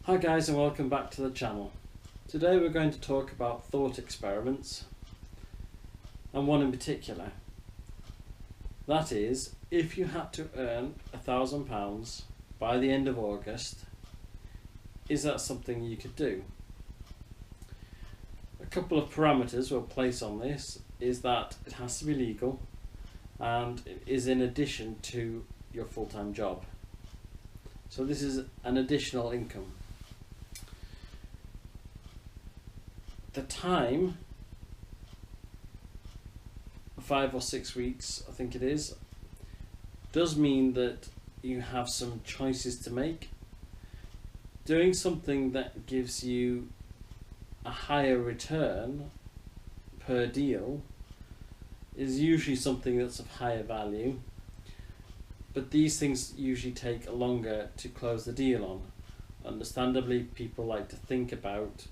Hi guys and welcome back to the channel. Today we're going to talk about thought experiments and one in particular. That is, if you had to earn £1,000 by the end of August, is that something you could do? A couple of parameters we'll place on this is that it has to be legal and it is in addition to your full-time job. So this is an additional income. The time, 5 or 6 weeks I think it is, does mean that you have some choices to make. Doing something that gives you a higher return per deal is usually something that's of higher value, but these things usually take longer to close the deal on. Understandably, people like to think about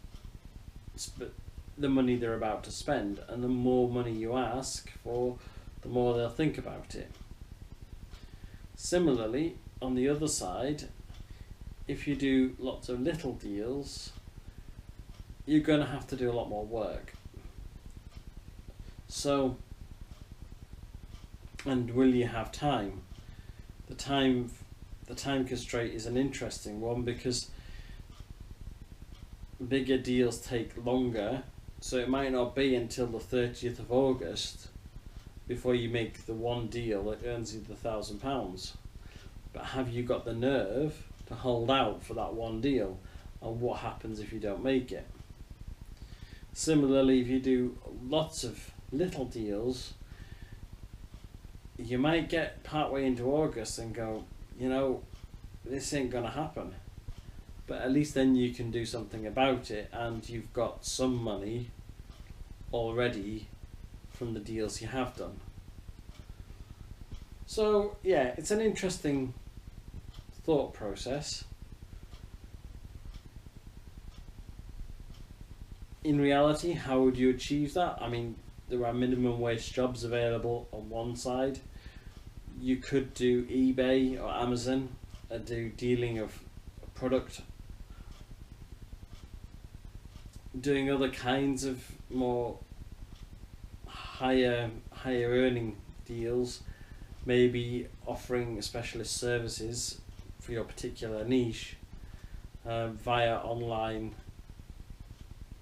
the money they're about to spend, and the more money you ask for, the more they'll think about it. Similarly, on the other side, if you do lots of little deals, you're going to have to do a lot more work. So, and will you have time? The time constraint is an interesting one because bigger deals take longer, so it might not be until the 30th of August before you make the one deal that earns you the £1,000. But have you got the nerve to hold out for that one deal, and what happens if you don't make it? Similarly, if you do lots of little deals, you might get partway into August and go, you know, this ain't gonna happen. But at least then you can do something about it, and you've got some money already from the deals you have done. So yeah, it's an interesting thought process. In reality, how would you achieve that? I mean, there are minimum wage jobs available on one side. You could do eBay or Amazon and do dealing of product, doing other kinds of more higher earning deals, maybe offering specialist services for your particular niche via online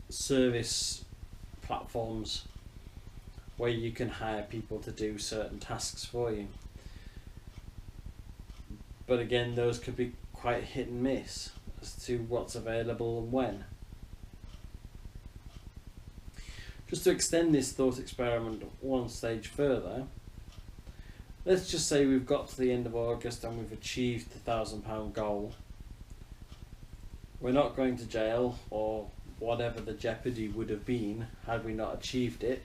service platforms where you can hire people to do certain tasks for you. But again, those could be quite hit and miss as to what's available and when. Just to extend this thought experiment one stage further, let's just say we've got to the end of August and we've achieved the £1,000 goal. We're not going to jail or whatever the jeopardy would have been had we not achieved it.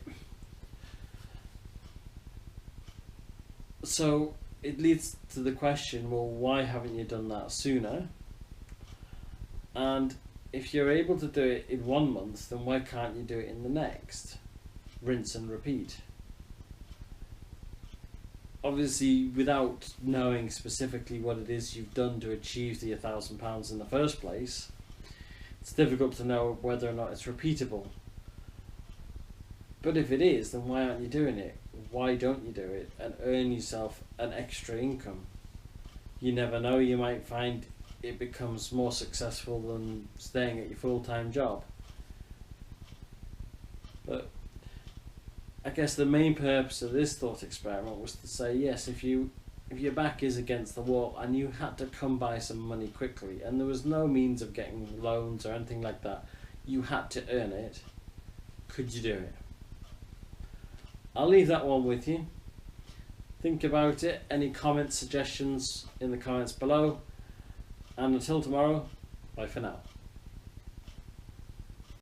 So it leads to the question, well, why haven't you done that sooner? And if you're able to do it in 1 month, then why can't you do it in the next? Rinse and repeat. Obviously, without knowing specifically what it is you've done to achieve the £1,000 in the first place, it's difficult to know whether or not it's repeatable. But if it is, then why aren't you doing it? Why don't you do it and earn yourself an extra income? You never know, you might find it becomes more successful than staying at your full-time job. But I guess the main purpose of this thought experiment was to say, yes, if your back is against the wall and you had to come by some money quickly and there was no means of getting loans or anything like that, you had to earn it, could you do it? I'll leave that one with you. Think about it. Any comments, suggestions in the comments below. And until tomorrow, bye for now.